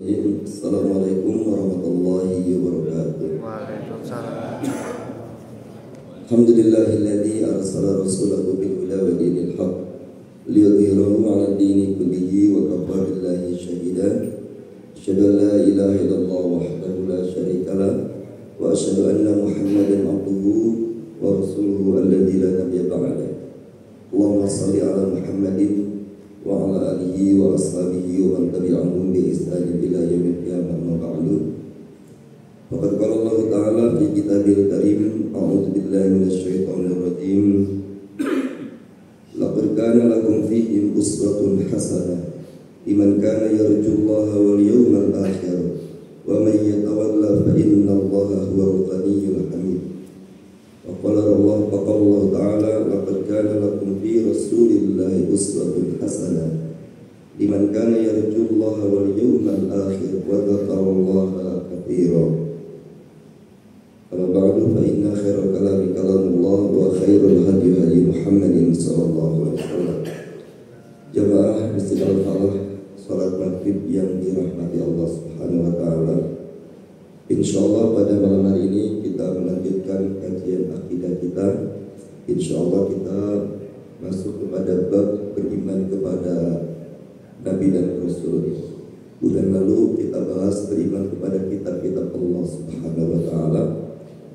Bismillahirrahmanirrahim. Assalamualaikum warahmatullahi wabarakatuh. Waalaikumsalam. Alhamdulillahilladzi arsala rasulahu bil huda wa dinil haqq liyudhhirahu 'ala ad-dini kullihi wa kafaa billahi shahida. Asyhadu an la ilaha illallah wahdahu la syarika lah wa asyhadu anna Muhammadan abduhu wa rasuluhu alladzi la nabiyya ba'dahu. Allahumma shalli 'ala Muhammadin wa ala alihi wa ashabihi wa man tabi'ahum bi ihsanin ila yaumil qiyamah amma ba'du. Faqad qala Allah ta'ala fi kitabil karim, a'udzu billahi minasy syaithanir rajim. Laqad kana lakum fihim uswatun hasanah liman kana yarjullaha wal yawmal akhir wa man yatawalla fa innallaha huwal ghaniyyul hamid. Wa qala Allah ta'ala laqad kana lakum fi rasulillahi uswatun hasanah liman kana yarjullaha wal yawmal akhir wa dzakarallaha katsiran. Amma ba'du fa inna khairal kalami kalamullah wa khairul hadi hadi Muhammadin sallallahu alaihi wasallam. Jamaah Masjid Al-Falah, salat maghrib yang dirahmati Allah Subhanahu wa taala. Insyaallah pada malam hari ini kita melanjutkan kajian akidah kita. Insyaallah kita masuk kepada bab beriman kepada Nabi dan Rasul. Bulan lalu kita bahas beriman kepada kitab-kitab Allah Subhanahu wa taala.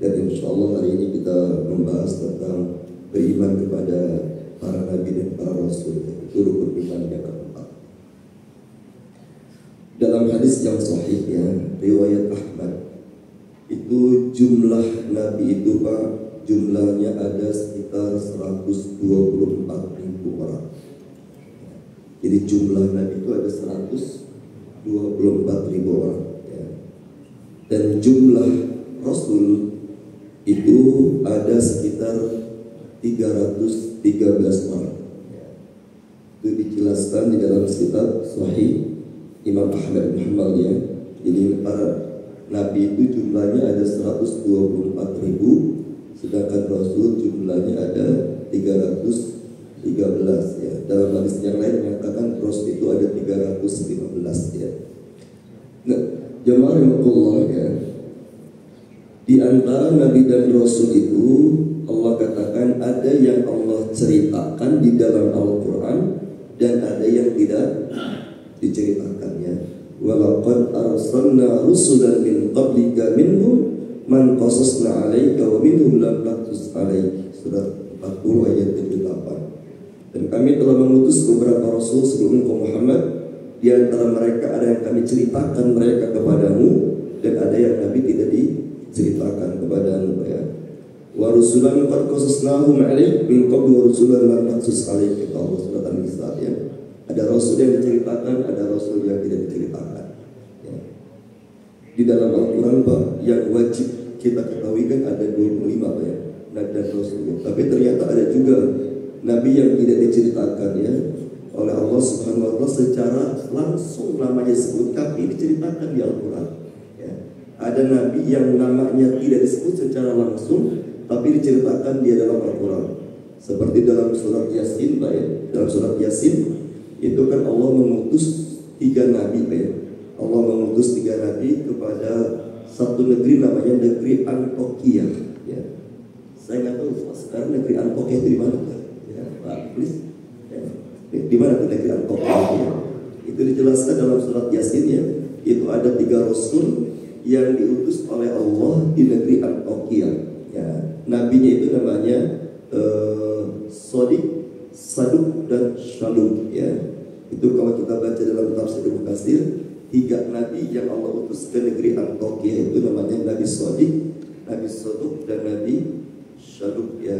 Dan insyaallah hari ini kita membahas tentang beriman kepada para nabi dan para rasul. Itu rukun iman yang keempat. Dalam hadis yang sahih ya, riwayat Ahmad, itu jumlah nabi itu Pak, jumlahnya ada sekitar 124.000 orang. Jadi jumlah nabi itu ada 124.000 orang ya. Dan jumlah rasul itu ada sekitar 313 orang. Itu dijelaskan di dalam kitab Sahih Imam Ahmad bin Hanbal ya. Jadi para nabi itu jumlahnya ada 124.000, sedangkan rasul jumlahnya ada 313 ya. Dalam hadis yang lain mengatakan rasul itu ada 315 ya. Nah, jemaah rahimakumullah ya. Di antara nabi dan rasul itu Allah katakan ada yang Allah ceritakan di dalam Al-Quran dan ada yang tidak diceritakannya. Walaqad arsalna rusulan min qablika minhum man qasasna 'alaika wa minhum lam naqsus 'alaika. Surat 40 ayat 78. Dan kami telah mengutus beberapa rasul sebelum engkau Muhammad. Di antara mereka ada yang kami ceritakan mereka kepadamu dan ada yang Nabi tidak diceritakan kepadamu ya. Wa rusulan qad qasasnahum 'alaik min qabl wa rusulan lam naqsus 'alaik. Kata Allah surat An-Nisa ya. Ada rasul yang diceritakan, ada rasul yang tidak diceritakan ya. Di dalam Al-Quran Pak, yang wajib kita ketahui kan ada 25 Pak ya, nabi dan rasul ya. Tapi ternyata ada juga nabi yang tidak diceritakan ya oleh Allah Subhanahu wa taala secara langsung namanya disebut, tapi diceritakan di Al-Quran ya. Ada nabi yang namanya tidak disebut secara langsung tapi diceritakan dia dalam Al-Quran. Seperti dalam surat Yasin Pak ya. Dalam surat Yasin itu kan Allah mengutus 3 nabi Pak ya. Allah mengutus 3 nabi kepada satu negeri namanya negeri Antioquia ya. Saya nggak tahu sekarang negeri Antioquia itu di mana Pak? Ya, Pak, please. Ya. Di mana tuh negeri Antioquia ya? Itu dijelaskan dalam surat Yasin ya. Itu ada 3 rasul yang diutus oleh Allah di negeri Antioquia ya. Nabinya itu namanya Shadiq, Saduq dan Shalum ya. Itu kalau kita baca dalam tafsir Ibnu Katsir, 3 nabi yang Allah utus ke negeri Antioquia itu namanya Nabi Shadiq, Nabi Saduq dan Nabi Shalum ya.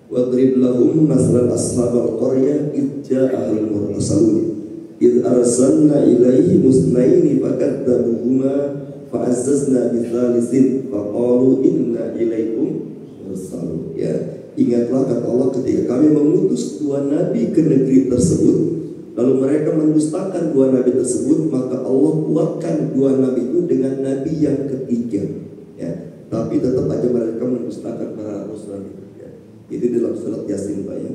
Wadrib lahum masalan ashabal qaryah id ja'ahul mursalun id arsalna ilaihi musnaini fakadzabuhuma fa'azzazna bitsalisin faqalu inna ilaikum mursalun ya. Ingatlah kata Allah ketika kami mengutus 2 nabi ke negeri tersebut, lalu mereka mendustakan 2 nabi tersebut, maka Allah kuatkan 2 nabi itu dengan nabi yang ketiga ya. Tapi tetap aja mereka mendustakan para rasul itu ya. Itu dalam surat Yasin Pak ya.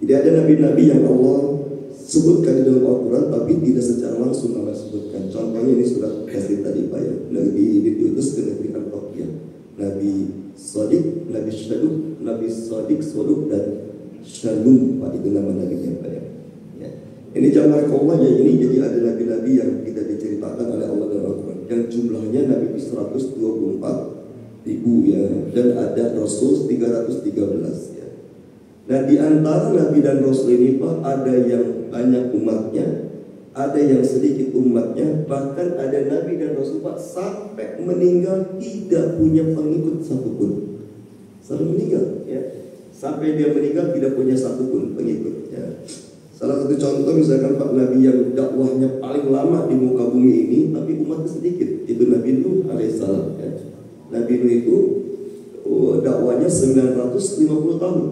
Jadi ada nabi-nabi yang Allah sebutkan di dalam Al-Quran tapi tidak secara langsung Allah sebutkan. Contohnya namanya ini surat Yasin tadi Pak ya. Nabi diutus ke negeri Antioquia. Nabi Sadiq, Nabi Syaduk, Nabi Sadiq, Soduk dan Shalum Pak, itu nama nabinya Pak ya. Ya. Ini jamar Allah ya, ini jadi ada nabi-nabi yang tidak diceritakan oleh Allah dalam Al-Quran. Yang jumlahnya Nabi itu 124.000 ya, dan ada Rasul 313 ya. Nah di antara Nabi dan Rasul ini Pak, ada yang banyak umatnya, ada yang sedikit umatnya, bahkan ada Nabi dan Rasul Pak sampai meninggal tidak punya pengikut satupun. Sampai meninggal ya, sampai dia meninggal tidak punya satupun pengikut ya. Salah satu contoh misalkan Pak, Nabi yang dakwahnya paling lama di muka bumi ini tapi umatnya sedikit, itu Nabi Nuh alaihissalam ya. Nabi Nuh itu dakwahnya 950 tahun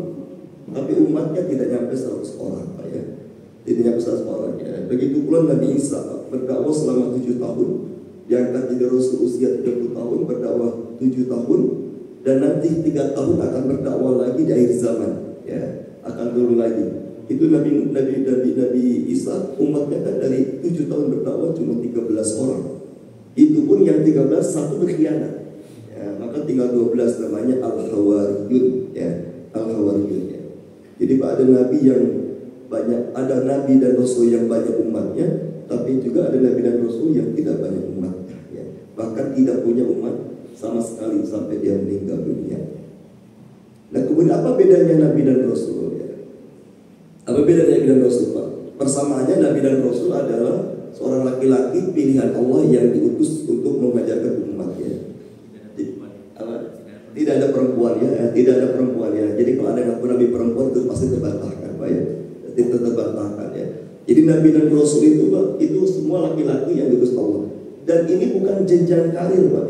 tapi umatnya tidak nyampe 100 orang Pak ya. Tidak nyampe 100 orang ya. Begitu pula Nabi Isa berdakwah selama 7 tahun, diangkat jadi Rasul usia 30 tahun, berdakwah 7 tahun, dan nanti 3 tahun akan berdakwah lagi di akhir zaman ya, akan turun lagi. Itu Nabi Isa umatnya kan dari 7 tahun berdakwah cuma 13 orang. Itu pun yang 13 satu berkhianat ya, maka tinggal 12 namanya Al-Hawariyun ya, Al-Hawariyun ya. Jadi Pak, ada Nabi yang banyak, ada Nabi dan Rasul yang banyak umatnya, tapi juga ada Nabi dan Rasul yang tidak banyak umatnya ya. Bahkan tidak punya umat sama sekali sampai dia meninggal dunia. Nah kemudian apa bedanya Nabi dan Rasul ya? Apa bedanya Nabi dan Rasul Pak? Persamaannya Nabi dan Rasul adalah seorang laki-laki pilihan Allah yang diutus untuk mengajarkan umatnya. Tidak ada perempuan ya, tidak ada perempuan ya. Jadi kalau ada ngaku Nabi perempuan itu pasti terbantahkan Pak ya, tidak terbantahkan ya. Jadi Nabi dan Rasul itu Pak, itu semua laki-laki yang diutus Allah. Dan ini bukan jenjang karir Pak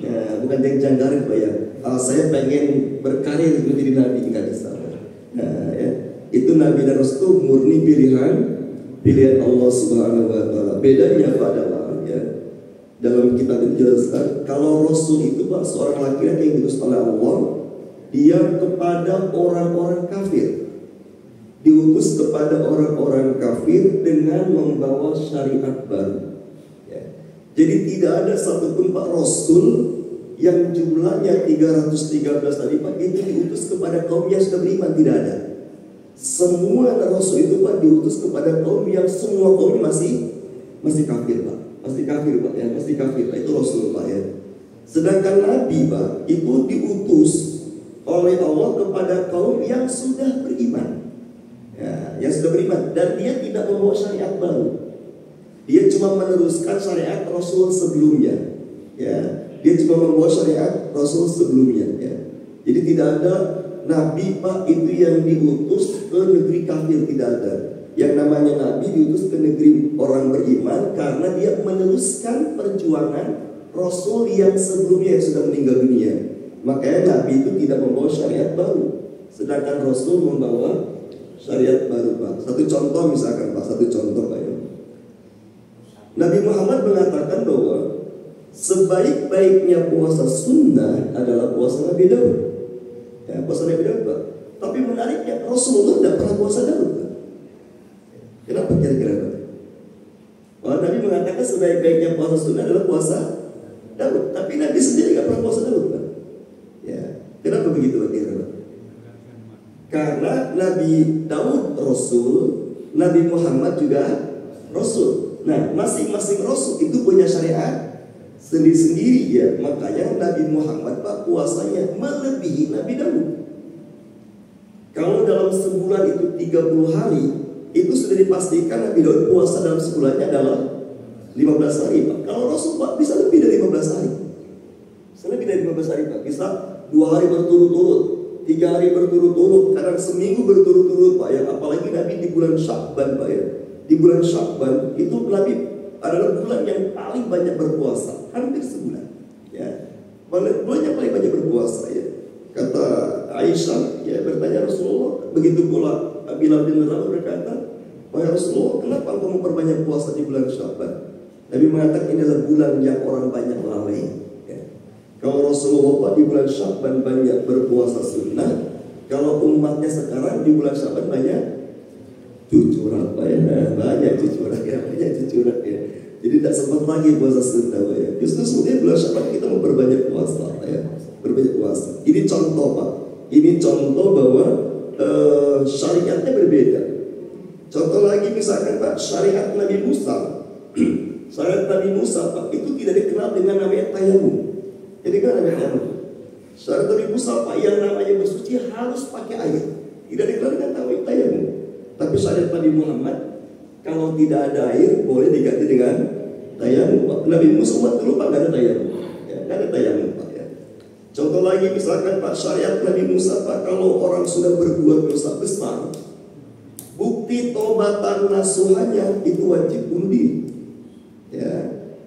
ya, bukan jenjang karir Pak ya. Saya pengen berkarir menjadi Nabi, nggak bisa. Nah ya, itu Nabi dan Rasul itu murni pilihan Allah Subhanahu Wa Taala. Bedanya Pak adalah ya, dalam kitab itu dijelaskan kalau Rasul itu Pak seorang laki-laki yang diutus oleh Allah, dia kepada orang-orang kafir, diutus kepada orang-orang kafir dengan membawa syariat baru ya. Jadi tidak ada satupun Pak Rasul yang jumlahnya 313 tadi Pak itu diutus kepada kaum yang sudah beriman, tidak ada. Semua Rasul itu Pak diutus kepada kaum yang semua kaumnya masih kafir Pak. Pasti kafir Pak ya, pasti kafir Pak, itu Rasul Pak ya. Sedangkan Nabi Pak itu diutus oleh Allah kepada kaum yang sudah beriman ya, yang sudah beriman, dan dia tidak membawa syariat baru. Dia cuma meneruskan syariat Rasul sebelumnya ya. Dia cuma membawa syariat Rasul sebelumnya ya. Jadi tidak ada Nabi Pak itu yang diutus ke negeri kafir, tidak ada. Yang namanya Nabi diutus ke negeri orang beriman karena dia meneruskan perjuangan Rasul yang sebelumnya yang sudah meninggal dunia. Makanya Nabi itu tidak membawa syariat baru, sedangkan Rasul membawa syariat baru Pak. Satu contoh misalkan Pak, satu contoh Pak ya. Nabi Muhammad mengatakan bahwa sebaik-baiknya puasa sunnah adalah puasa Nabi Daud ya, puasa Nabi Daud Pak. Tapi menariknya Rasulullah tidak pernah puasa Daud Pak. Kenapa kira-kira Pak? Kalau Nabi mengatakan sebaik-baiknya puasa sunnah adalah puasa Daud, tapi Nabi sendiri nggak pernah puasa Daud Pak. Ya, kenapa begitu Pak kira-kira? Karena Nabi Daud Rasul, Nabi Muhammad juga Rasul. Nah, masing-masing Rasul itu punya syariat sendiri-sendiri ya. Makanya Nabi Muhammad Pak puasanya melebihi Nabi Daud. Kalau dalam sebulan itu 30 hari, itu sudah dipastikan Nabi Daud puasa dalam sebulannya adalah 15 hari Pak. Kalau Rasul Pak bisa lebih dari 15 hari. Bisa lebih dari 15 hari Pak. Bisa 2 hari berturut-turut, 3 hari berturut-turut, kadang seminggu berturut-turut Pak ya. Apalagi Nabi di bulan Sya'ban Pak ya. Di bulan Sya'ban itu Nabi adalah bulan yang paling banyak berpuasa, hampir sebulan ya. Bulan yang paling banyak berpuasa ya. Kata Aisyah ya, bertanya Rasulullah, begitu pula Bilal bin Rabah berkata, wahai Rasulullah, kenapa engkau memperbanyak puasa di bulan Sya'ban? Nabi mengatakan ini adalah bulan yang orang banyak lalai ya. Kalau Rasulullah di bulan Sya'ban banyak berpuasa sunnah, kalau umatnya sekarang di bulan Sya'ban banyak cucuran Pak ya, banyak cucuran ya, banyak cucuran ya. Jadi tidak sempat lagi puasa sunnah Pak ya. Justru sebenarnya bulan Syawal kita memperbanyak puasa Pak ya. Berbanyak puasa. Ini contoh Pak. Ini contoh bahwa syariatnya berbeda. Contoh lagi misalkan Pak, syariat Nabi Musa. Syariat Nabi Musa Pak itu tidak dikenal dengan namanya tayamum. Jadi kan namanya tayamum. Syariat Nabi Musa Pak yang namanya bersuci harus pakai air. Tidak dikenal dengan namanya tayamum. Tapi syariat Nabi Muhammad kalau tidak ada air boleh diganti dengan tayamum Pak. Nabi Musa umat dulu Pak nggak ada tayamum. Ya, nggak ada tayamum Pak ya. Contoh lagi misalkan Pak syariat Nabi Musa Pak kalau orang sudah berbuat dosa besar, bukti tobatan nasuhannya itu wajib bunuh diri.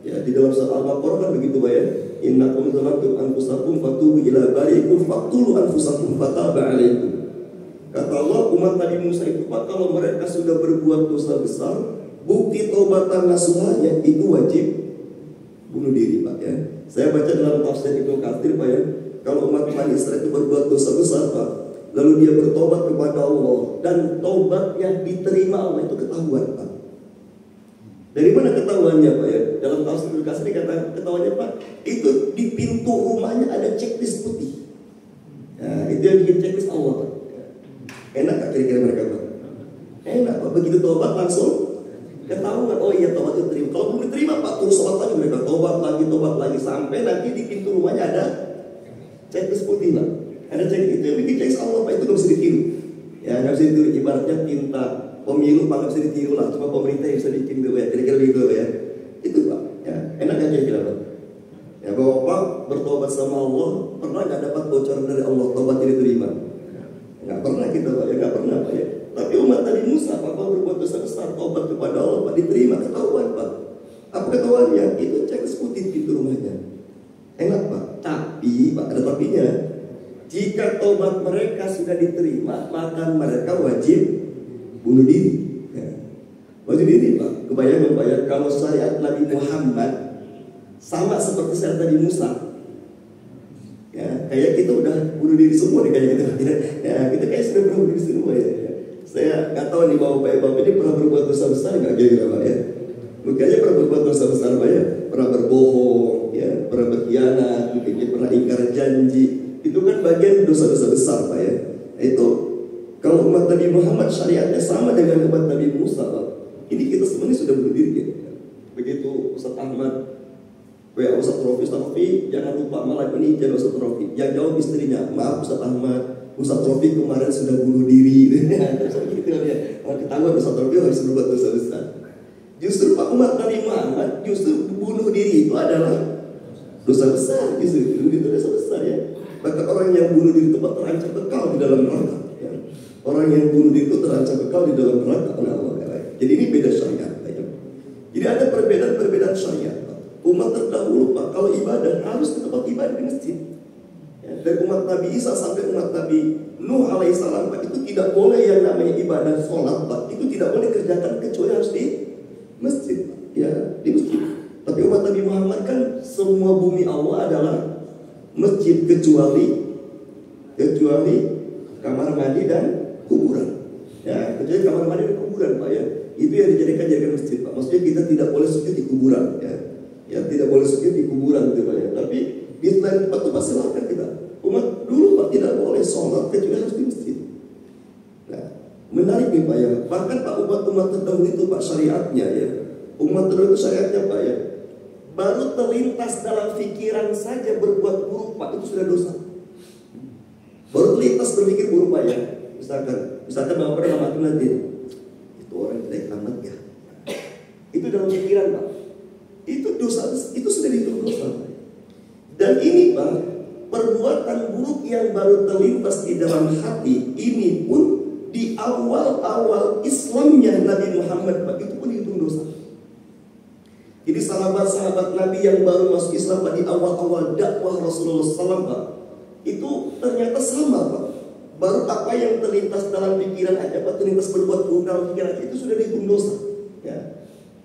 Ya di dalam surat Al-Baqarah kan begitu Pak ya. Innakum zalamtum anfusakum fatubu ila bariikum faqtulu anfusakum fataba 'alaikum. Kata Allah umat Nabi Musa itu Pak kalau mereka sudah berbuat dosa besar, bukti taubatan nasuhanya itu wajib bunuh diri Pak ya. Saya baca dalam tafsir Ibnu Katsir Pak ya, kalau umat Bani Israil itu berbuat dosa besar Pak, lalu dia bertobat kepada Allah dan tobatnya diterima Allah itu ketahuan Pak. Dari mana ketahuannya Pak ya? Dalam tafsir Ibnu Katsir dikatakan ketahuannya Pak, itu di pintu rumahnya ada checklist putih. Nah, itu yang bikin checklist Allah Pak. Enak gak kira-kira mereka Pak? Enak Pak, begitu tobat langsung ketahuan, oh iya tobat itu terima. Kalau belum diterima Pak, terus sholat lagi mereka, tobat lagi sampai nanti di pintu rumahnya ada checklist putih Pak. Ada checklist, itu yang bikin checklist Allah Pak, itu gak bisa ditiru. Ya gak bisa ditiru, ibaratnya tinta pemilu Pak gak bisa ditiru lah, cuma pemerintah yang bisa bikin itu ya, kira-kira begitu ya. Itu Pak, ya enak gak kira-kira Pak? Ya bahwa Pak bertobat sama Allah, pernah gak dapat bocoran dari Allah, tobat ini diterima? Nggak pernah kita Pak ya, nggak pernah Pak ya. Tapi umat Nabi Musa Pak kalau berbuat dosa besar tobat kepada Allah Pak diterima, ketahuan Pak. Apa ketahuannya? Itu checklist putih pintu rumahnya. Enak Pak. Tapi Pak ada tapinya. Jika tobat mereka sudah diterima, maka mereka wajib bunuh diri. Ya. Wajib diri Pak. Kebayang Pak ya, kalau syariat Nabi Muhammad sama seperti syariat Nabi Musa. Ya, kayak kita udah bunuh diri semua nih kayak gitu. Ya, kita kayak sudah bunuh diri semua ya. Saya nggak tahu nih bapak ini pernah berbuat dosa besar nggak kira-kira Pak ya? Mungkin aja pernah berbuat dosa besar Pak ya, pernah berbohong, ya, pernah berkhianat, mungkin pernah ingkar janji. Itu kan bagian dosa-dosa besar Pak ya. Itu kalau umat Nabi Muhammad syariatnya sama dengan umat Nabi Musa Pak. Ini kita sebenarnya sudah bunuh diri ya. Begitu Ustaz Ahmad Ustaz Rofi, jangan lupa malam ini jangan Ustaz Rofi. Yang jawab istrinya, maaf Ustaz Ahmad, Ustaz Rofi kemarin sudah bunuh diri. Terus gitu ya. Ketahuan Ustaz Rofi harus berbuat dosa besar. Justru Pak umat Nabi Muhammad justru bunuh diri itu adalah dosa besar. Justru itu dosa besar ya. Bahkan orang yang bunuh diri itu terancam kekal di dalam neraka. Ya. Orang yang bunuh diri itu terancam kekal di dalam neraka oleh Allah. Jadi ini beda syariat. Ya. Jadi ada perbedaan syariat. Umat terdahulu Pak, kalau ibadah harus ke tempat ibadah di masjid. Ya, dari umat Nabi Isa sampai umat Nabi Nuh alaihissalam Pak, itu tidak boleh yang namanya ibadah sholat Pak, itu tidak boleh kerjakan kecuali harus di masjid Pak. Ya, di masjid. Tapi umat Nabi Muhammad kan semua bumi Allah adalah masjid kecuali kamar mandi dan kuburan. Ya, kecuali kamar mandi dan kuburan Pak ya. Itu yang dijadikan masjid Pak. Maksudnya kita tidak boleh sujud di kuburan ya. Ya tidak boleh sujud di kuburan gitu Pak ya. Tapi di selain tempat itu silahkan kita. Umat dulu Pak tidak boleh sholat kecuali harus di masjid. Nah, menarik nih Pak ya. Bahkan Pak umat terdahulu itu Pak syariatnya ya. Umat terdahulu itu syariatnya Pak ya. Baru terlintas dalam pikiran saja berbuat buruk Pak, itu sudah dosa. Baru terlintas berpikir buruk Pak ya. Misalkan Bapak pernah mati nanti. Itu orang jelek amat ya. Itu dalam pikiran Pak. Itu dosa, itu sudah dihitung dosa. Dan ini Pak, perbuatan buruk yang baru terlintas di dalam hati ini pun di awal-awal Islamnya Nabi Muhammad Pak, itu pun dihitung dosa. Jadi sahabat-sahabat Nabi yang baru masuk Islam Pak, di awal-awal dakwah Rasulullah SAW Pak, itu ternyata sama Pak. Baru apa yang terlintas dalam pikiran aja Pak, terlintas berbuat buruk dalam pikiran aja, itu sudah dihitung dosa. Ya.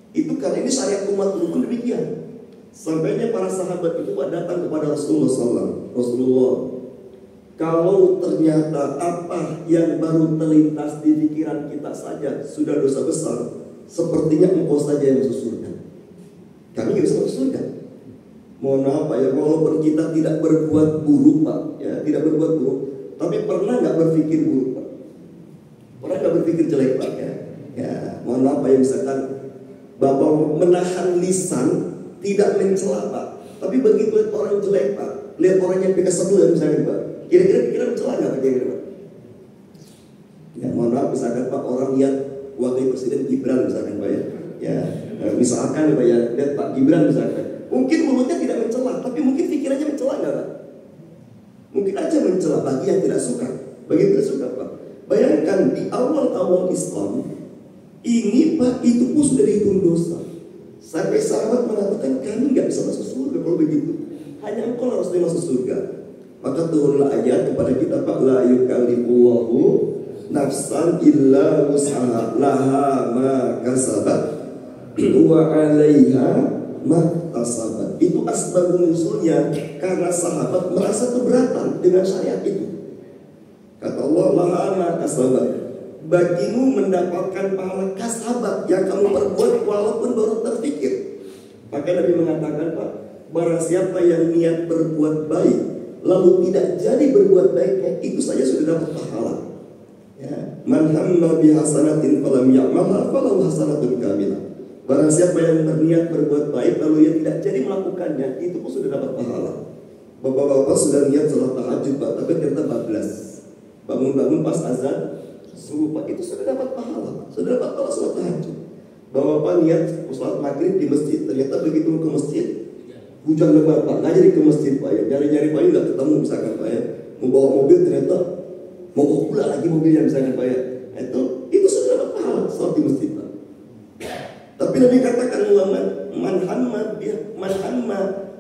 Itu karena ini syariat umat dulu pun demikian. Sampainya para sahabat itu Pak datang kepada Rasulullah SAW. Rasulullah, kalau ternyata apa yang baru terlintas di pikiran kita saja sudah dosa besar, sepertinya engkau saja yang masuk surga. kami nggak bisa masuk surga. Mohon maaf Pak ya, walaupun kita tidak berbuat buruk Pak, ya tidak berbuat buruk, tapi pernah nggak berpikir buruk Pak? Pernah nggak berpikir jelek Pak ya? Ya, mohon maaf Pak ya, misalkan Bapak menahan lisan tidak mencela Pak, tapi begitu lihat orang jelek Pak, lihat orang yang PK sebelah misalnya Pak, kira-kira pikiran mencela nggak Pak kira-kira Pak? Ya mohon maaf misalkan Pak, orang lihat Wakil Presiden Gibran misalkan Pak ya, ya misalkan Pak ya, lihat Pak Gibran misalkan, mungkin mulutnya tidak mencela, tapi mungkin pikirannya mencela nggak Pak? Mungkin aja mencela bagi yang tidak suka, bagi yang tidak suka Pak. Bayangkan di awal-awal Islam ini Pak, itu pun sudah dihitung dosa. Sampai sahabat mengatakan kami nggak bisa masuk surga kalau begitu. Hanya engkau harus masuk surga. Maka turunlah ayat kepada kita Pak, la yukallifullahu nafsan illa wus'aha laha ma kasabat wa 'alaiha ma kasabat. Itu asbabun nuzulnya karena sahabat merasa keberatan dengan syariat itu. Kata Allah, laha ma kasabat, bagimu mendapatkan pahala kasabat yang kamu perbuat walaupun baru terpikir. Maka Nabi mengatakan Pak, barang siapa yang niat berbuat baik lalu tidak jadi berbuat baiknya, itu saja sudah dapat pahala. Ya, man hamma bi hasanatin falam ya'malha falahu hasanatun kamilah. Barang siapa yang berniat berbuat baik lalu ia tidak jadi melakukannya, itu pun sudah dapat pahala. Bapak-bapak sudah niat salat tahajud Pak, tapi ternyata bablas. Bangun-bangun pas azan subuh Pak, itu sudah dapat pahala, sudah dapat pahala salat tahajud. Bapak-bapak niat salat maghrib di masjid, ternyata begitu ke masjid hujan lebat Pak, nggak jadi ke masjid Pak ya, nyari-nyari Pak nggak ketemu misalkan Pak ya, mau bawa mobil ternyata mogok pula lagi mobilnya misalkan Pak ya, itu sudah dapat pahala salat di masjid Pak. Tapi Nabi katakan man hamma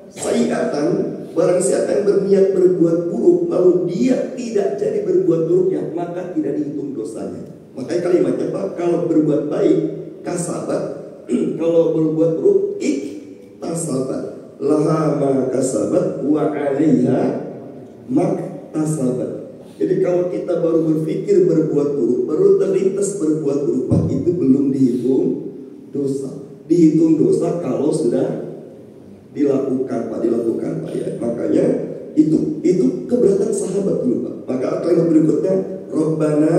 sayi'atan, barang siapa yang berniat berbuat buruk lalu dia tidak jadi berbuat buruknya, maka tidak dihitung dosanya. Makanya kalimatnya Pak, kalau berbuat baik kasabat, kalau berbuat buruk iktasabat. Laha ma kasabat wa 'alaiha ma kasabat. Jadi kalau kita baru berpikir berbuat buruk, baru terlintas berbuat buruk Pak, itu belum dihitung dosa. Dihitung dosa kalau sudah dilakukan Pak ya. Makanya itu keberatan sahabat dulu Pak. Maka kalimat berikutnya, Rabbana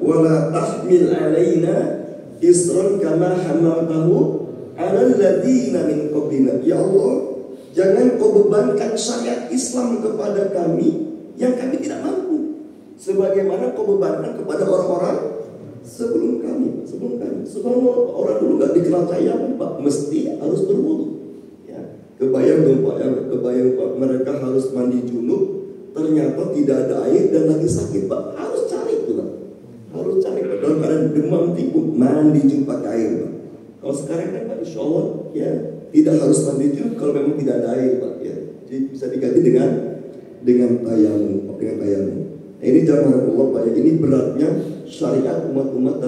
wala tahmil alaina isran kama hamaltahu 'alal ladzina min qablina. Ya Allah, jangan kau bebankan syariat Islam kepada kami yang kami tidak mampu, sebagaimana kau bebankan kepada orang-orang sebelum kami. Subhanallah, orang dulu nggak dikenal tayammum Pak, mesti harus berwudu. Kebayang dong Pak ya, kebayang Pak, mereka harus mandi junub, ternyata tidak ada air dan lagi sakit Pak, harus cari itu Pak, harus cari Pak. Dalam keadaan demam tipu, mandi junub pakai air Pak. Kalau sekarang kan Pak, insya Allah ya tidak harus mandi junub kalau memang tidak ada air Pak ya, jadi bisa diganti dengan tayamum Pak, dengan tayamum. Nah, ini jamaah Allah Pak ya, ini beratnya syariat umat-umat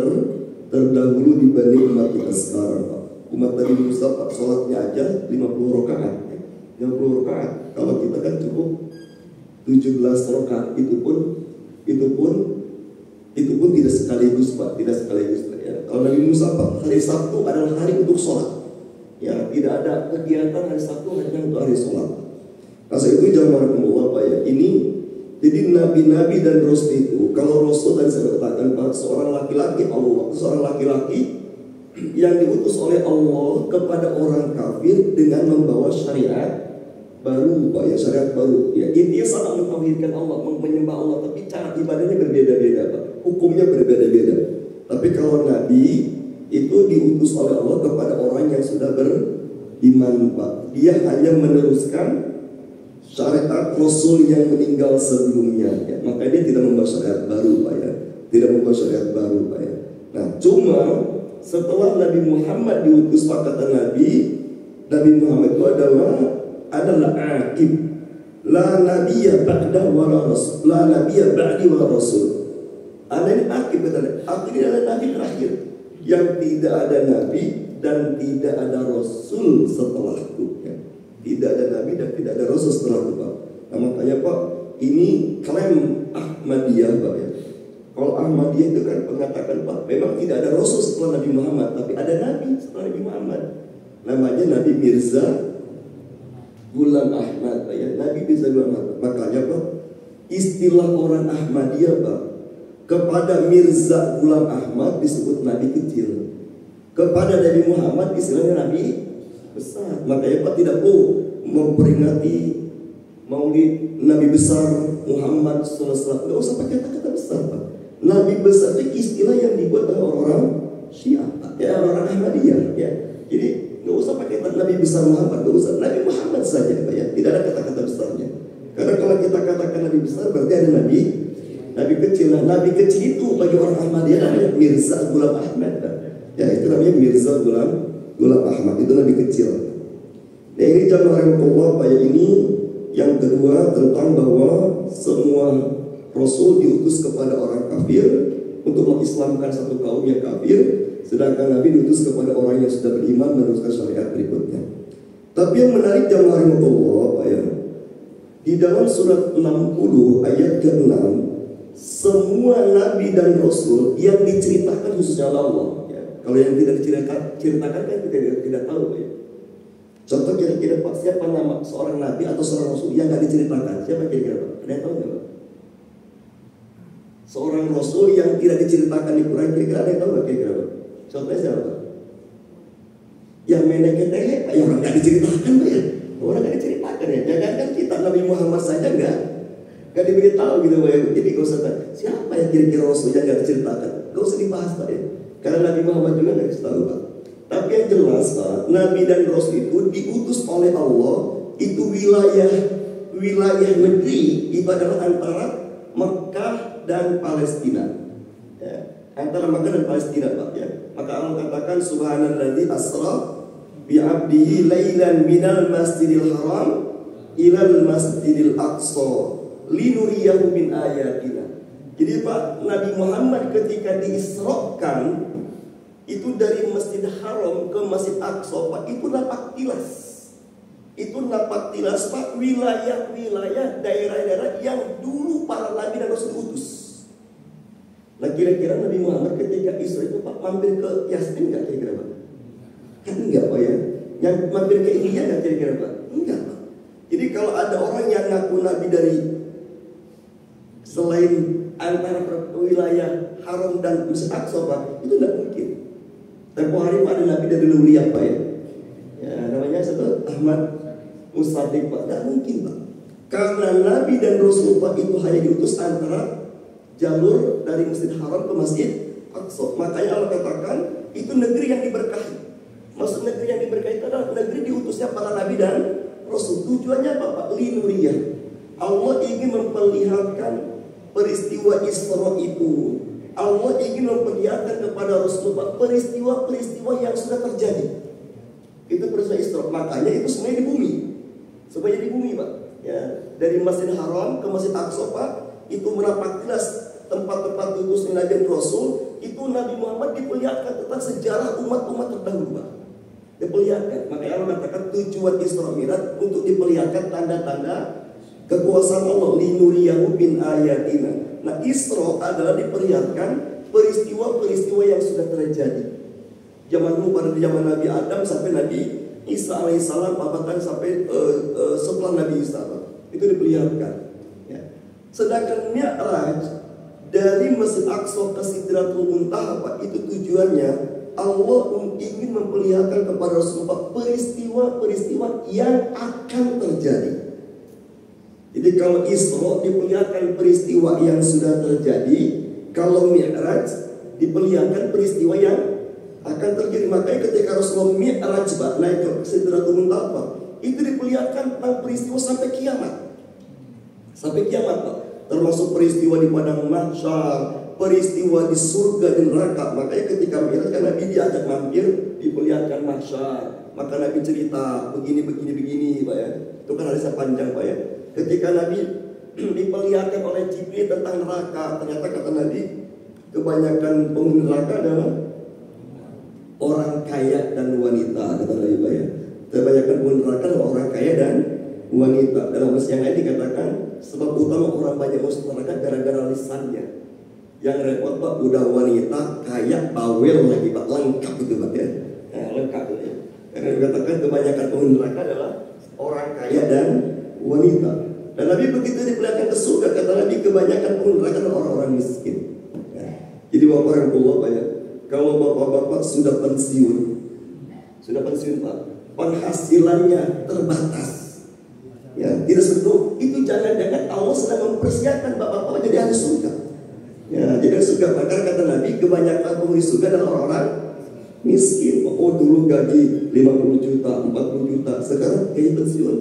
terdahulu dibanding umat kita sekarang Pak. Umat Nabi Musa Pak, sholatnya aja 50 rakaat. 50 rakaat. Kalau kita kan cukup 17 rakaat. Itu pun tidak sekaligus Pak, tidak sekaligus Pak ya. Kalau Nabi Musa Pak, hari Sabtu adalah hari untuk sholat. Ya, tidak ada kegiatan hari Sabtu hanya untuk hari sholat. Karena itu jangan Allah Pak ya. Ini jadi nabi-nabi dan rasul itu, kalau rasul tadi saya katakan Pak, seorang laki-laki Allah, seorang laki-laki yang diutus oleh Allah kepada orang kafir dengan membawa syariat baru Pak ya, syariat baru ya. Intinya sama mentauhidkan Allah, menyembah Allah, tapi cara ibadahnya berbeda-beda Pak, hukumnya berbeda-beda. Tapi kalau Nabi itu diutus oleh Allah kepada orang yang sudah beriman Pak, dia hanya meneruskan syariat Rasul yang meninggal sebelumnya ya. Maka dia tidak membawa syariat baru Pak ya, tidak membawa syariat baru Pak ya. Nah cuma setelah Nabi Muhammad diutus, kata Nabi Muhammad itu adalah akib. La nabiyya ba'da wa la rasul. La nabiyya ba'di wa rasul. Ada ini akib, akib ini adalah nabi terakhir yang tidak ada nabi dan tidak ada rasul setelahku ya. Tidak ada nabi dan tidak ada rasul setelahku Pak. Nah, makanya Pak, ini klaim Ahmadiyah Pak ya. Kalau Ahmadiyah itu kan mengatakan Pak, memang tidak ada Rasul setelah Nabi Muhammad, tapi ada Nabi setelah Nabi Muhammad. Namanya Nabi Mirza Ghulam Ahmad, Pak ya. Nabi Mirza Ghulam Ahmad. Makanya Pak, istilah orang Ahmadiyah Pak, kepada Mirza Ghulam Ahmad disebut Nabi kecil. Kepada Nabi Muhammad istilahnya Nabi besar. Makanya Pak tidak perlu memperingati Maulid Nabi besar Muhammad SAW. Nggak usah pakai kata-kata besar Pak. Nabi besar itu istilah yang dibuat oleh orang-orang Syiah, ya, orang Ahmadiyah ya. Jadi nggak usah pakai kata Nabi besar Muhammad, nggak usah. Nabi Muhammad saja Pak ya. Tidak ada kata-kata besarnya. Karena kalau kita katakan Nabi besar berarti ada Nabi kecil. Nah, Nabi kecil itu bagi orang Ahmadiyah namanya Mirza Ghulam Ahmad Pak. Ya, itu namanya Mirza Ghulam Ahmad, itu Nabi kecil. Nah, ini jamaah rahimahullah Pak ya, ini yang kedua tentang bahwa semua Rasul diutus kepada orang kafir untuk mengislamkan satu kaum yang kafir, sedangkan Nabi diutus kepada orang yang sudah beriman meneruskan syariat berikutnya. Tapi yang menarik jamaah rahimahullah Pak ya, di dalam surat 60 ayat ke-6, semua Nabi dan Rasul yang diceritakan khususnya Allah. Kalau yang tidak diceritakan kan kita tidak tahu ya. Contoh kira-kira Pak, siapa nama seorang Nabi atau seorang Rasul yang nggak diceritakan? Siapa kira-kira Pak? Ada yang tahu nggak Pak? Seorang Rasul yang tidak diceritakan di Quran, kira-kira ada yang tahu nggak kira-kira Pak? Contohnya siapa Pak? Yang meneketeh, yang orang nggak diceritakan Pak ya. Orang nggak diceritakan ya. Jangan kan kita Nabi Muhammad saja nggak diberitahu gitu Pak ya. Jadi nggak usah siapa yang kira-kira Rasul yang nggak diceritakan? Nggak usah dibahas Pak ya. Karena Nabi Muhammad juga nggak tahu Pak. Tapi yang jelas Pak, Nabi dan Rasul itu diutus oleh Allah. Itu wilayah negeri itu adalah antara Mekah dan Palestina ya. Antara Mekah dan Palestina Pak ya. Maka Allah katakan subhanalladzi asra bi'abdihi lailan minal masjidil haram ilal masjidil aqsa linuriyahu min ayatina. Jadi Pak, Nabi Muhammad ketika diisrokan itu dari Masjid Haram ke Masjid Aqsa Pak, itu napak tilas. Itu napak tilas Pak, wilayah-wilayah, daerah-daerah yang dulu para Nabi dan Rasul diutus. Nah kira-kira Nabi Muhammad ketika Isra itu Pak mampir ke Yasin nggak kira-kira Pak? Kan enggak Pak ya. Yang mampir ke Ilya nggak kira-kira Pak? Enggak Pak. Jadi kalau ada orang yang ngaku Nabi dari selain antara wilayah Haram dan Masjid Aqsa Pak, itu tidak mungkin. Tempoh hari Pak ada Nabi dari Luliyah Pak ya. Ya namanya siapa? Ahmad Musaddiq Pak. Tidak mungkin Pak. Karena Nabi dan Rasul Pak itu hanya diutus antara jalur dari Masjid Haram ke Masjid Aqsa. Makanya Allah katakan itu negeri yang diberkahi. Maksud negeri yang diberkahi itu adalah negeri diutusnya para Nabi dan Rasul. Tujuannya apa Pak? Linuriyah. Allah ingin memperlihatkan peristiwa Isra itu. Allah ingin memperlihatkan kepada Rasulullah peristiwa-peristiwa yang sudah terjadi. Itu peristiwa Isra. Makanya itu semuanya di bumi. Semuanya di bumi Pak ya. Dari Masjid Haram ke Masjid Aqsa Pak, itu menapak jelas tempat-tempat diutusnya Nabi dan Rasul. Itu Nabi Muhammad diperlihatkan tentang sejarah umat-umat terdahulu Pak. Diperlihatkan. Makanya Allah katakan tujuan Isra Mi'raj untuk diperlihatkan tanda-tanda kekuasaan Allah, linuriyahu min ayatina. Nah Isra adalah diperlihatkan peristiwa-peristiwa yang sudah terjadi. Zaman dulu pada zaman Nabi Adam sampai Nabi Isa alaihissalam, bahkan sampai setelah Nabi Isa itu diperlihatkan ya. Sedangkan Mi'raj dari Masjid Aqsa ke Sidratul Muntaha Pak, itu tujuannya Allah ingin memperlihatkan kepada Rasulullah peristiwa-peristiwa yang akan terjadi. Jadi kalau Isra diperlihatkan peristiwa yang sudah terjadi, kalau Mi'raj diperlihatkan peristiwa yang akan terjadi. Makanya ketika Rasulullah Mi'raj Pak, naik ke Sidratul Muntaha, itu diperlihatkan tentang peristiwa sampai kiamat. Sampai kiamat Pak. Termasuk peristiwa di padang mahsyar, peristiwa di surga dan neraka. Makanya ketika Mi'raj kan Nabi diajak mampir, diperlihatkan mahsyar. Maka Nabi cerita begini Pak ya. Itu kan hadisnya panjang Pak ya. Ketika Nabi diperlihatkan oleh Jibril tentang neraka, ternyata kata Nabi, kebanyakan penghuni neraka adalah orang kaya dan wanita, kata Nabi Pak ya. Kebanyakan penghuni neraka adalah orang kaya dan wanita. Dalam hadis yang lain dikatakan sebab utama orang banyak masuk neraka gara-gara lisannya. Yang repot Pak, udah wanita, kaya, bawel lagi Pak, lengkap itu Pak ya. Lengkap itu ya. Karena dikatakan kebanyakan penghuni neraka adalah orang kaya dan wanita. Dan Nabi begitu diperlihatkan ke surga, kata Nabi kebanyakan penghuni neraka adalah orang-orang miskin. Ya. Jadi bapak yang Allah ya, kalau bapak-bapak sudah pensiun Pak, penghasilannya terbatas, ya tidak seperti itu, jangan-jangan Allah sedang mempersiapkan bapak-bapak jadi ahli surga. Ya, jadi surga. Maka kata Nabi kebanyakan penghuni surga adalah orang-orang miskin. Oh dulu gaji 50 juta, 40 juta, sekarang gaji pensiun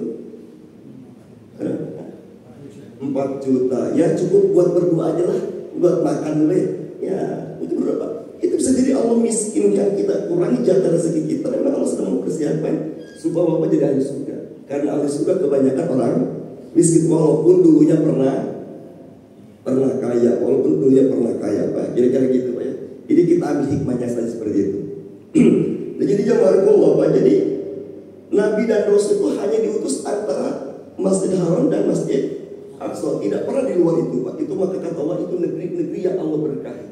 4 juta. Ya cukup buat berdua aja lah, buat makan dulu ya. Itu berapa? Itu bisa jadi Allah miskinkan kita, kurangi jatah rezeki kita. Memang Allah sedang mempersiapkan supaya bapak jadi ahli surga. Karena ahli surga kebanyakan orang miskin, walaupun dulunya pernah kaya, Pak. Kira-kira gitu Pak ya. Jadi kita ambil hikmahnya saja seperti itu. Nah, jadi jemaah Allah Pak, jadi Nabi dan Rasul itu hanya diutus antara Masjid Haram dan Masjid Aqsa, tidak pernah di luar itu Pak. Itu maka kata Allah itu negeri-negeri yang Allah berkahi.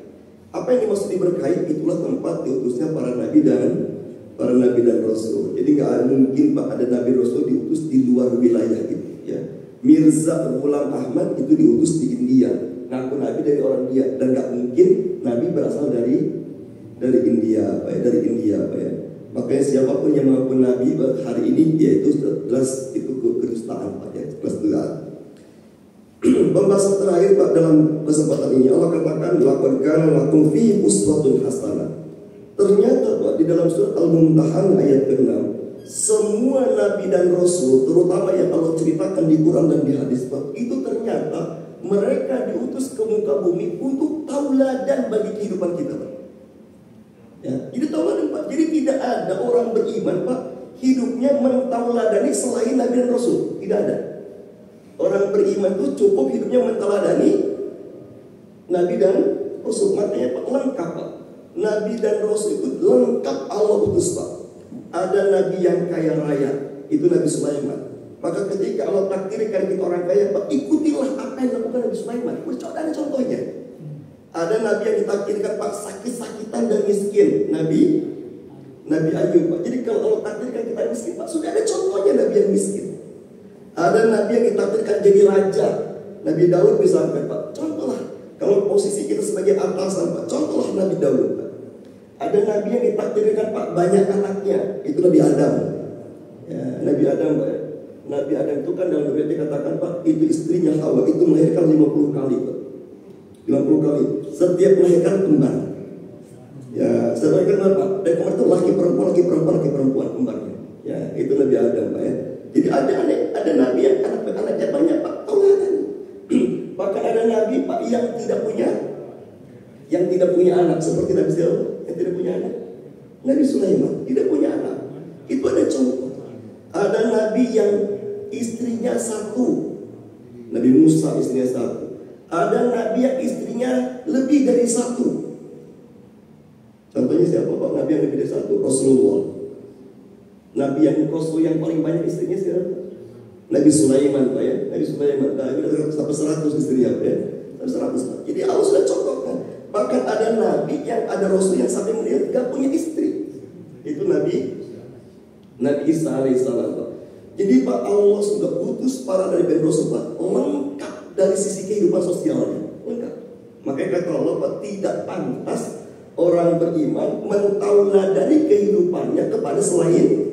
Apa yang dimaksud diberkahi? Itulah tempat diutusnya para nabi dan rasul. Jadi nggak mungkin Pak ada nabi rasul diutus di luar wilayah itu ya. Mirza Ghulam Ahmad itu diutus di India, ngaku nabi dari orang India, dan nggak mungkin nabi berasal dari India Pak ya, dari India Pak ya. Makanya siapapun yang mengaku nabi hari ini yaitu jelas itu kedustaan Pak ya, kedustaan. Pembahasan terakhir Pak dalam kesempatan ini Allah katakan laqad kana lakum fihi uswatun hasanah. Ternyata Pak di dalam surat Al-Mumtahanah ayat ke-6, semua nabi dan rasul terutama yang Allah ceritakan di Quran dan di hadis Pak, itu ternyata mereka diutus ke muka bumi untuk tauladan bagi kehidupan kita Pak. Ya, jadi tauladan Pak. Jadi tidak ada orang beriman Pak hidupnya mentauladani selain nabi dan rasul, tidak ada. Orang beriman itu cukup hidupnya menteladani Nabi dan Rasul. Makanya Pak lengkap Pak. Nabi dan Rasul itu lengkap Allah utus Pak. Ada Nabi yang kaya raya, itu Nabi Sulaiman. Maka ketika Allah takdirkan kita orang kaya Pak, ikutilah apa yang dilakukan Nabi Sulaiman. Ada contohnya. Ada Nabi yang ditakdirkan Pak sakit-sakitan dan miskin, Nabi Ayub Pak. Jadi kalau Allah takdirkan kita miskin Pak, sudah ada contohnya Nabi yang miskin. Ada nabi yang ditakdirkan jadi raja, Nabi Daud misalkan Pak. Contohlah kalau posisi kita sebagai atasan Pak, contohlah Nabi Daud Pak. Ada nabi yang ditakdirkan Pak banyak anaknya, itu Nabi Adam. Ya, Nabi Adam Pak. Nabi Adam itu kan dalam riwayat dikatakan Pak, itu istrinya Hawa itu melahirkan 50 kali Pak. 50 kali. Setiap melahirkan kembar. Ya, setiap melahirkan Pak. Dan kembar itu laki perempuan kembarnya. Ya, itu Nabi Adam Pak ya. Jadi ada nabi yang anaknya banyak Pak, tauladan. Bahkan ada nabi Pak yang tidak punya anak, seperti Nabi Sulaiman yang tidak punya anak. Nabi Sulaiman tidak punya anak. Itu ada contoh. Ada nabi yang istrinya satu, Nabi Musa istrinya satu. Ada nabi yang istrinya lebih dari satu. Contohnya siapa Pak? Nabi yang lebih dari satu, Rasulullah. Nabi yang Rasul yang paling banyak istrinya siapa? Nabi Sulaiman Pak ya. Nabi Sulaiman sampai 100 istrinya Pak ya. Sampai 100 Pak. Jadi Allah sudah contohkan. Bahkan ada Nabi yang ada Rasul yang sampai melihat gak punya istri. Itu Nabi Isa alaihissalam Pak. Jadi Pak Allah sudah utus para Nabi dan Rasul Pak lengkap dari sisi kehidupan sosialnya. Lengkap. Makanya kata Allah Pak, tidak pantas orang beriman mentauladani kehidupannya kepada selain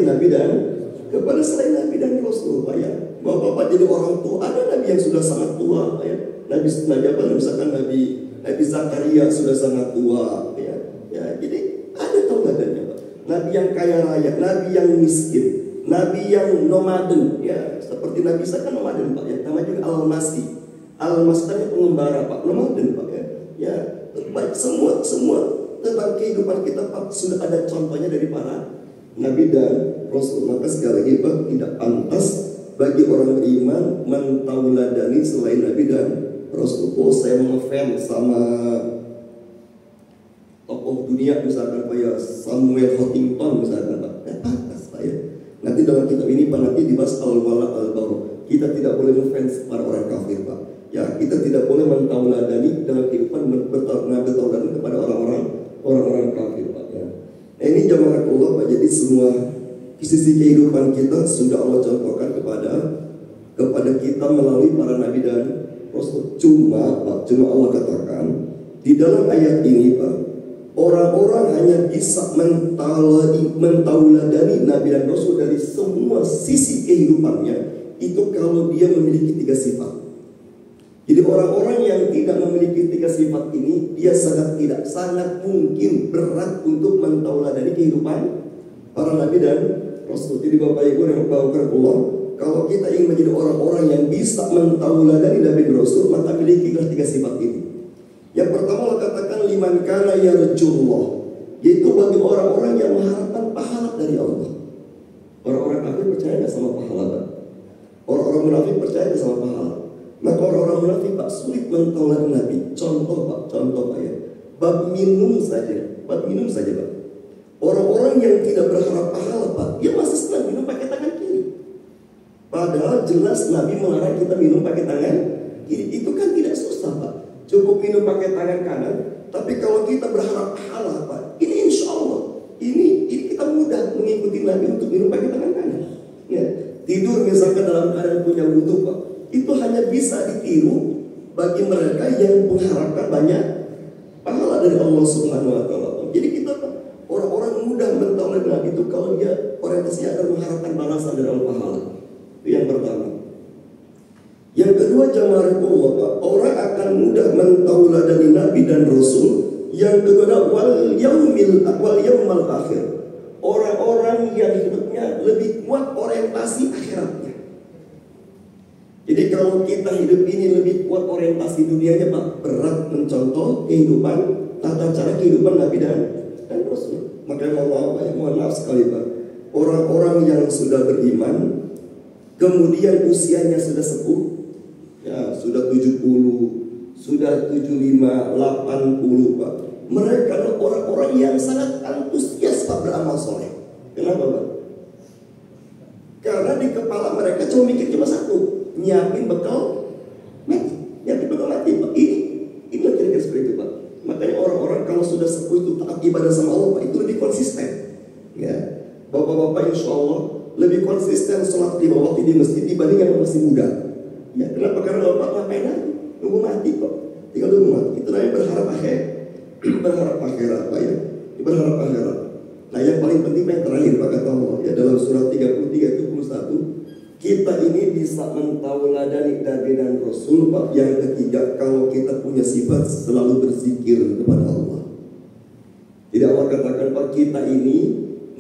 Nabi dan Rasul Pak ya. Bapak-bapak jadi orang tua, ada Nabi yang sudah sangat tua Pak ya. Nabi apa misalkan Nabi Zakaria sudah sangat tua ya. Ya, jadi ada tauladannya Pak. Nabi yang kaya raya, Nabi yang miskin, Nabi yang nomaden ya, seperti Nabi Isa kan nomaden Pak ya. Namanya juga Al-Masih. Al-Masih kan pengembara Pak, nomaden Pak ya. Ya, baik semua tentang kehidupan kita Pak sudah ada contohnya dari para Nabi dan Rasul. Maka sekali lagi Pak, tidak pantas bagi orang beriman mentauladani selain Nabi dan Rasul. Oh, saya ngefans sama tokoh dunia misalkan Pak ya, Samuel Huntington misalkan Pak. Tidak pantas Pak ya. Nanti dalam kitab ini Pak nanti dibahas al-wala al-bara. Kita tidak boleh ngefans para orang kafir Pak. Ya, kita tidak boleh mentauladani dalam kehidupan mengambil tauladan kepada orang-orang kafir Pak ya. Nah, ini jamaah Allah Pak, jadi semua sisi kehidupan kita sudah Allah contohkan kepada kita melalui para nabi dan rasul. Cuma Allah katakan di dalam ayat ini Pak, orang-orang hanya bisa mentauladani nabi dan rasul dari semua sisi kehidupannya itu kalau dia memiliki 3 sifat. Jadi orang-orang yang tidak memiliki 3 sifat ini, dia sangat mungkin berat untuk mentauladani kehidupan para nabi dan rasul. Jadi Bapak Ibu yang dimuliakan Allah, kalau kita ingin menjadi orang-orang yang bisa mentauladani nabi dan rasul, maka milikilah 3 sifat ini. Yang pertama Allah katakan liman kana yarjullah, yaitu bagi orang-orang yang mengharapkan pahala dari Allah. Orang-orang kafir percaya nggak sama pahala? Orang-orang munafik percaya nggak sama pahala? Maka orang-orang munafik Pak sulit mentauladani Nabi. Contoh Pak ya. Bab minum saja Pak. Orang-orang yang tidak berharap pahala Pak, dia masih senang minum pakai tangan kiri. Padahal jelas Nabi melarang kita minum pakai tangan kiri. Itu kan tidak susah Pak. Cukup minum pakai tangan kanan. Tapi kalau kita berharap pahala Pak, ini insya Allah ini kita mudah mengikuti Nabi untuk minum pakai tangan kanan. Ya. Tidur misalkan dalam keadaan punya wudhu Pak, itu hanya bisa ditiru bagi mereka yang mengharapkan banyak pahala dari Allah Subhanahu wa Ta'ala. Jadi kita orang-orang mudah mentauladani Nabi itu kalau dia orientasinya akan mengharapkan balasan dari Allah pahala. Itu yang pertama. Yang kedua jamaah Allah Pak, orang akan mudah mentauladani Nabi dan Rasul. Yang kedua wal yaumal akhir. Orang-orang yang hidupnya lebih kuat orientasi akhiratnya. Jadi kalau kita hidup ini lebih kuat orientasi dunianya Pak, berat mencontoh kehidupan, tata cara kehidupan Nabi dan Rasul. Makanya mohon maaf sekali Pak, orang-orang yang sudah beriman, kemudian usianya sudah sepuh, ya sudah 70, sudah 75, 80 Pak. Mereka adalah orang-orang yang sangat antusias Pak beramal soleh. Kenapa Pak? Karena di kepala mereka cuma mikir cuma satu, nyiapin bekal mati Pak. Ini kira-kira seperti itu Pak. Makanya orang-orang kalau sudah sepuh itu taat ibadah sama Allah Pak, itu lebih konsisten. Ya, bapak-bapak insya Allah lebih konsisten sholat 5 waktu di masjid dibanding yang masih muda. Ya, kenapa? Karena bapak ngapain lagi? Nunggu mati kok. Tinggal nunggu mati. Itu namanya berharap akhirat Pak ya. Berharap akhirat. Nah yang paling penting yang terakhir Pak kata Allah ya dalam surat 33:21, kita ini bisa mentauladani Nabi dan Rasul Pak. Yang ketiga, kalau kita punya sifat selalu berzikir kepada Allah. Jadi Allah katakan Pak, kita ini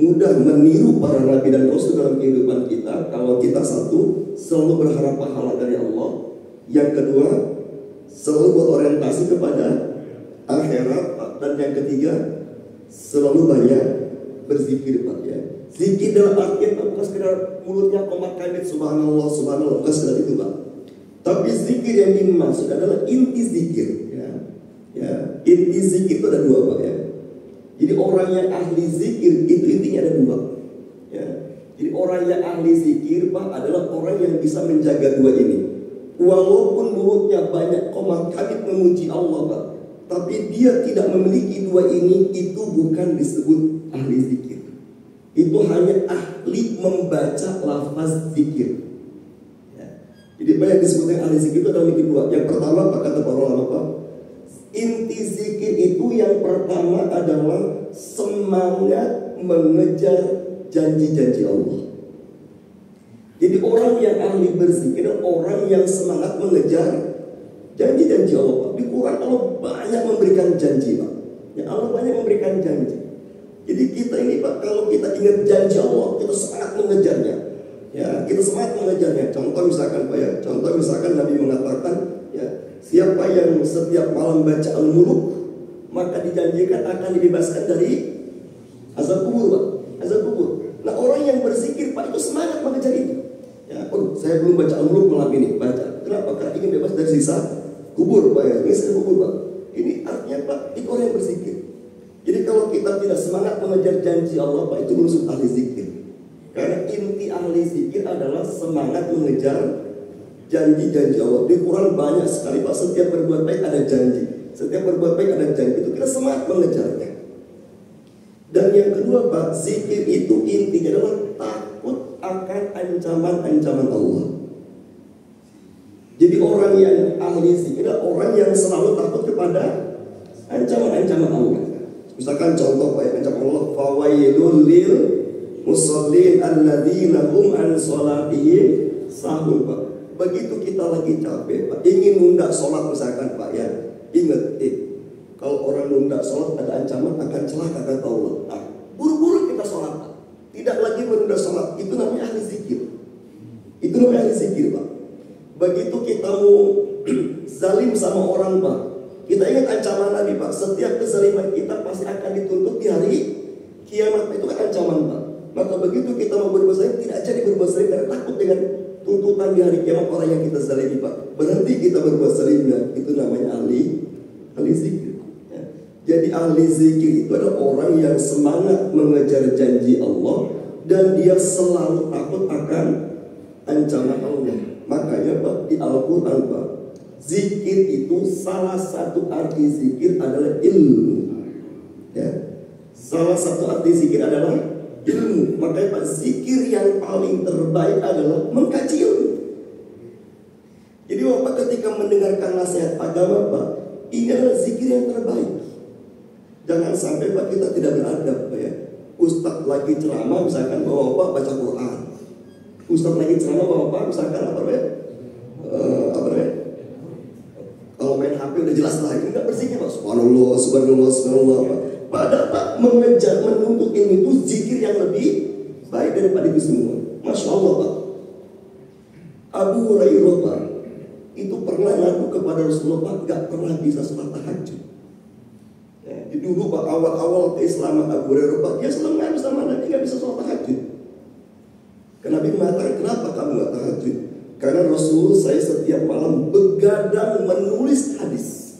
mudah meniru para Nabi dan Rasul dalam kehidupan kita. Kalau kita satu, selalu berharap pahala dari Allah. Yang kedua, selalu berorientasi kepada akhirat Pak. Dan yang ketiga, selalu banyak berzikir Pak ya. Zikir dalam artian bukan sekedar mulutnya komat kamit subhanallah bukan sekedar itu Pak. Tapi zikir yang dimaksud adalah inti zikir ya. Inti zikir itu ada 2 Pak ya. Jadi orang yang ahli zikir itu intinya ada 2 ya. Jadi orang yang ahli zikir Pak adalah orang yang bisa menjaga 2 ini. Walaupun mulutnya banyak komat kamit memuji Allah Pak, tapi dia tidak memiliki 2 ini, itu bukan disebut ahli zikir. Itu hanya ahli membaca lafaz zikir ya. Jadi banyak disebutkan ahli zikir itu ada memiliki 2. Yang pertama Pak kata para ulama Pak, inti zikir itu yang pertama adalah semangat mengejar janji-janji Allah. Jadi orang yang ahli berzikir adalah orang yang semangat mengejar janji-janji Allah Pak. Di Quran Allah banyak memberikan janji Pak ya, Allah banyak memberikan janji. Jadi kita ini Pak, kalau kita ingat janji Allah, kita semangat mengejarnya. Ya, kita semangat mengejarnya. Contoh misalkan Pak ya, Nabi mengatakan ya, siapa yang setiap malam baca Al-Muluk, maka dijanjikan akan dibebaskan dari azab kubur Pak. Azab kubur. Nah orang yang berzikir Pak itu semangat mengejar itu. Ya, saya belum baca Al-Muluk malam ini, baca. Kenapa? Karena ingin bebas dari sisa kubur Pak ya. Ini sisa kubur Pak. Ini artinya Pak, itu orang yang berzikir. Jadi kalau kita tidak semangat mengejar janji Allah Pak, itu belum ahli zikir. Karena inti ahli zikir adalah semangat mengejar janji-janji Allah. Di Quran banyak sekali Pak, setiap berbuat baik ada janji. Setiap berbuat baik ada janji. Itu kita semangat mengejarnya. Dan yang kedua Pak, zikir itu intinya adalah takut akan ancaman-ancaman Allah. Jadi orang yang ahli zikir adalah orang yang selalu takut kepada ancaman-ancaman Allah. Misalkan contoh Pak, ancaman Allah, fawailul lil musallin alladzina hum an sholatihim sahun Pak. Begitu kita lagi capek Pak, ingin nunda sholat misalkan Pak ya, ingat kalau orang nunda sholat ada ancaman akan celaka kata Allah. Nah, buru-buru kita sholat Pak, tidak lagi menunda sholat, itu namanya ahli zikir. Itu namanya ahli zikir Pak. Begitu kita mau zalim sama orang Pak, kita ingat ancaman Nabi Pak, setiap kezaliman kita pasti akan dituntut di hari kiamat. Itu kan ancaman Pak. Maka begitu kita mau berbuat zalim, tidak jadi berbuat zalim karena takut dengan tuntutan di hari kiamat orang yang kita zalimi Pak. Berhenti kita berbuat zalimnya, itu namanya ahli zikir. Ya. Jadi ahli zikir itu adalah orang yang semangat mengejar janji Allah dan dia selalu takut akan ancaman Allah. Makanya Pak, di Al-Quran Pak, zikir itu salah satu arti zikir adalah ilmu. Ya. Salah satu arti zikir adalah ilmu. Makanya Pak, zikir yang paling terbaik adalah mengkaji ilmu. Jadi Bapak ketika mendengarkan nasihat agama Pak, ini adalah zikir yang terbaik. Jangan sampai Pak kita tidak beradab Pak ya. Ustadz lagi ceramah misalkan Bapak baca Quran. Ustadz lagi ceramah Bapak misalkan apa ya? Kalau main HP udah jelas lah, ini nggak berzikir Pak. Subhanallah, subhanallah, subhanallah Pak. Padahal Pak mengejar menuntut ilmu itu zikir yang lebih baik daripada itu semua. Masya Allah Pak. Abu Hurairah Pak itu pernah ngaku kepada Rasulullah Pak gak pernah bisa sholat tahajud. Ya, dulu Pak awal-awal keislaman Abu Hurairah Pak dia selalu ngaku sama Nabi gak bisa sholat tahajud. Karena Nabi mengatakan kenapa kamu gak tahajud? Karena Rasul saya setiap malam begadang menulis hadis.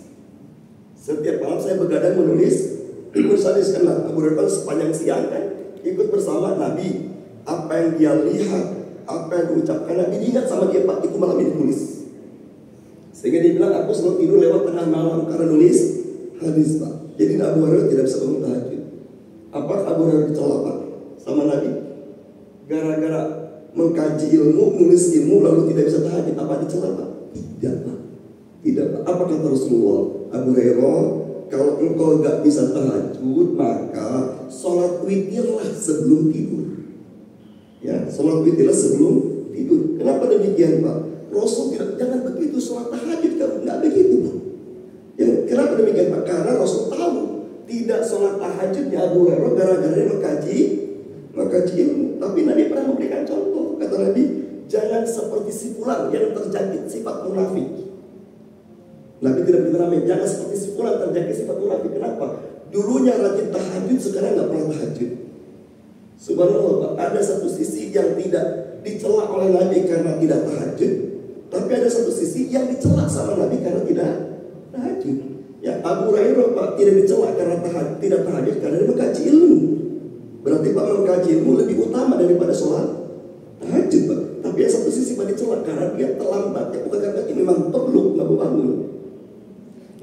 Setiap malam saya begadang menulis hadis karena Abu Hurairah sepanjang siang kan ikut bersama Nabi. Apa yang dia lihat, apa yang diucapkan Nabi diingat sama dia Pak, itu malam ini tulis. Sehingga dia bilang aku selalu tidur lewat tengah malam karena nulis hadis Pak. Jadi Abu Hurairah tidak bisa bangun tahajud. Apa Abu Hurairah dicela Pak sama Nabi? Gara-gara mengkaji ilmu, nulis ilmu lalu tidak bisa tahajud, apa dicela Pak? Tidak Pak. Tidak Pak. Apa kata Rasulullah? Abu Hurairah, kalau engkau gak bisa tahajud, maka sholat witirlah sebelum tidur. Ya, sholat witirlah sebelum tidur. Kenapa demikian Pak? Rasul tidak, jangan begitu sholat tahajud kamu, nggak begitu Pak. Ya, kenapa demikian Pak? Karena Rasul tahu tidak sholat tahajudnya Abu Hurairah gara-gara dia mengkaji ilmu. Tapi Nabi pernah memberikan contoh, kata Nabi, jangan seperti si fulan yang terjangkit sifat munafik. Nabi tidak benar-benar jangan seperti si fulan terjangkit sifat munafik. Kenapa? Dulunya rajin tahajud, sekarang nggak pernah tahajud. Subhanallah Pak, ada satu sisi yang tidak dicela oleh Nabi karena tidak tahajud, tapi ada satu sisi yang dicela sama Nabi karena tidak tahajud. Ya, Abu Hurairah Pak tidak dicela karena tidak tahajud karena dia mengkaji ilmu. Berarti Pak mengkaji ilmu lebih utama daripada sholat tahajud Pak. Tapi yang satu sisi Pak dicela karena dia terlambat. Ya bukan karena ini memang perlu nggak bangun.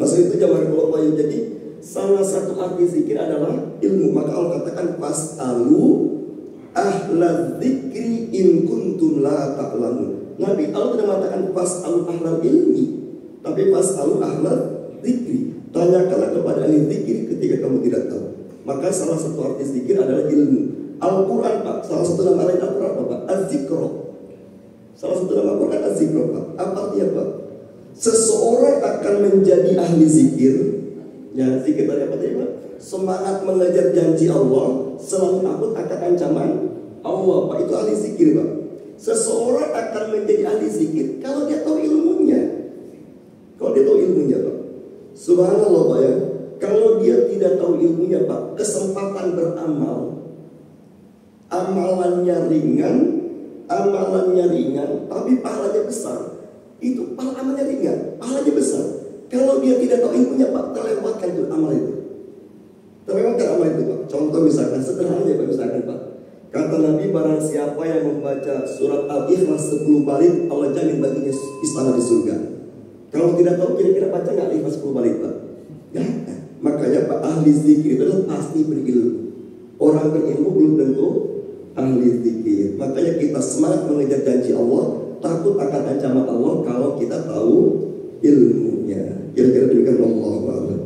Masa itu zaman Allah ya. Jadi salah satu arti zikir adalah ilmu. Maka Allah katakan fas'alu ahla dzikri in kuntum la ta'lamun. Nabi Allah tidak mengatakan fas'alu ahla ilmi, tapi fas'alu ahla dzikri. Tanyakanlah kepada ahli zikir ketika kamu tidak tahu. Maka salah satu arti zikir adalah ilmu. Al-Quran Pak, salah satu nama lain Al-Quran apa Pak? Az-Zikro. Salah satu nama Al-Quran Az-Zikro Pak. Apa artinya Pak? Seseorang akan menjadi ahli zikir. Ya, zikir tadi apa tadi Pak? Semangat mengejar janji Allah, selalu takut akan ancaman Allah Pak. Itu ahli zikir Pak. Seseorang akan menjadi ahli zikir kalau dia tahu ilmunya. Kalau dia tahu ilmunya Pak. Subhanallah Pak ya. Kalau dia tidak tahu ilmunya Pak, kesempatan beramal, amalannya ringan, tapi pahalanya besar. Itu amalnya ringan, pahalanya besar. Kalau dia tidak tahu ilmunya Pak, terlewatkan itu amal itu. Terlewatkan amal itu Pak. Contoh misalkan, sederhana Pak, misalkan Pak. Kata Nabi, barang siapa yang membaca surat Al-Ikhlas 10 balik, Allah jamin baginya istana di surga. Kalau tidak tahu, kira-kira baca nggak Al-Ikhlas 10 balik Pak? Ya. Makanya Pak ahli zikir itu adalah pasti berilmu. Orang berilmu belum tentu ahli zikir. Makanya kita semangat mengejar janji Allah, takut akan ancaman Allah kalau kita tahu ilmunya. Kira-kira demikian. Allahu a'lam.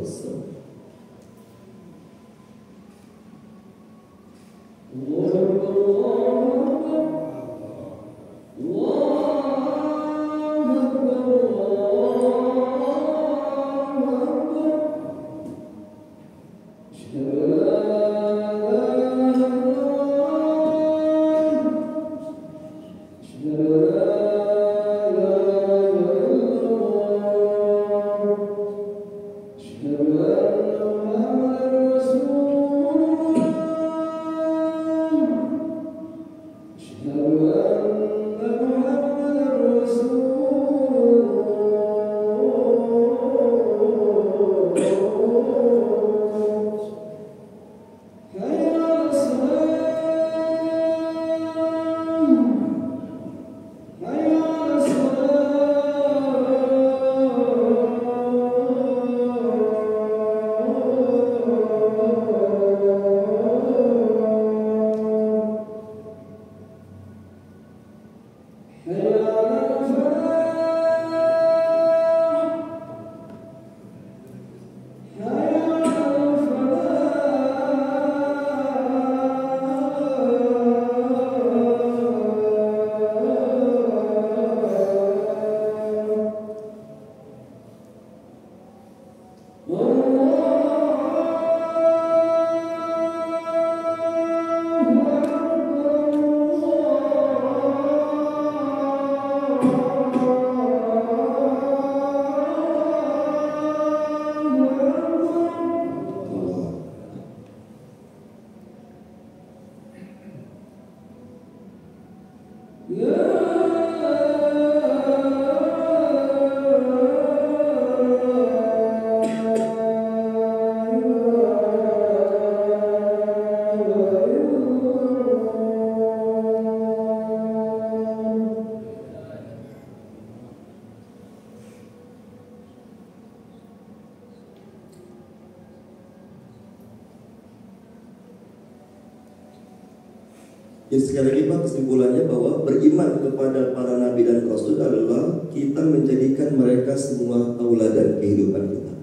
Jadi sekali lagi Pak, kesimpulannya bahwa beriman kepada para nabi dan rasul adalah kita menjadikan mereka semua tauladan kehidupan kita.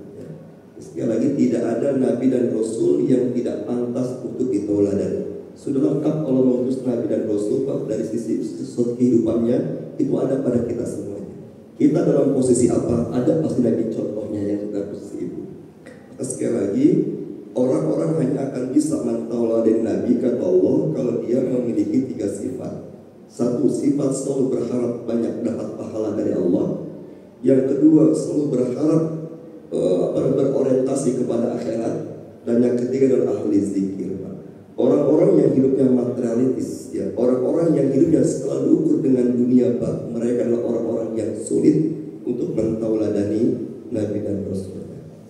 Sekali lagi, tidak ada nabi dan rasul yang tidak pantas untuk ditauladani. Sudah lengkap Allah mengutus nabi dan rasul Pak, dari sisi kehidupannya itu ada pada kita semuanya. Kita dalam posisi apa? Ada pasti nabi contohnya yang sudah posisi itu. Maka sekali lagi, orang-orang hanya akan bisa mentauladani Nabi kata Allah kalau dia memiliki 3 sifat. 1, sifat selalu berharap banyak dapat pahala dari Allah. Yang kedua, selalu berharap berorientasi kepada akhirat. Dan yang ketiga adalah ahli zikir. Orang-orang yang hidupnya materialistis, ya, orang-orang yang hidupnya selalu diukur dengan dunia, Pak, mereka adalah orang-orang yang sulit untuk mentauladani Nabi dan Rasul.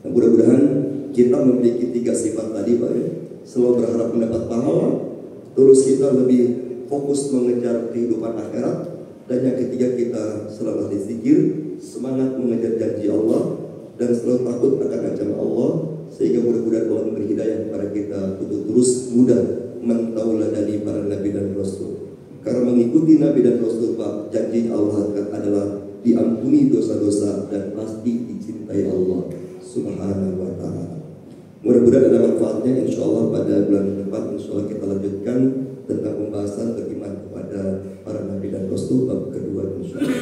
Nah, mudah-mudahan kita memiliki 3 sifat tadi Pak, ya. Selalu berharap mendapat pahala, terus kita lebih fokus mengejar kehidupan akhirat, dan yang ketiga kita selalu dizikir, semangat mengejar janji Allah, dan selalu takut akan ancaman Allah, sehingga mudah-mudahan Allah memberi hidayah kepada kita untuk terus mudah mentauladani para nabi dan rasul. Karena mengikuti nabi dan rasul Pak, janji Allah adalah diampuni dosa-dosa dan pasti dicintai Allah Subhanahu wa ta'ala. Mudah-mudahan ada manfaatnya. Insya Allah pada bulan depan insya Allah kita lanjutkan tentang pembahasan beriman kepada para nabi dan rasul bab kedua insya Allah.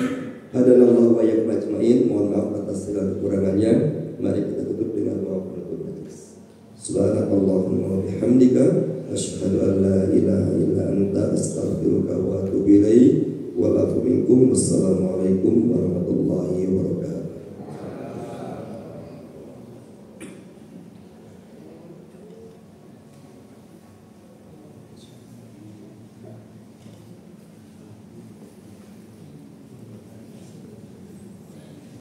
Hadanallahu wa iyyakum ajmain. Mohon maaf atas segala kekurangannya. Mari kita tutup dengan doa penutup majlis. Subhanakallahumma wa bihamdika asyhadu an la ilaha illa anta astaghfiruka wa atubu ilaik. Wa atubu minkum. Wassalamualaikum warahmatullahi wabarakatuh.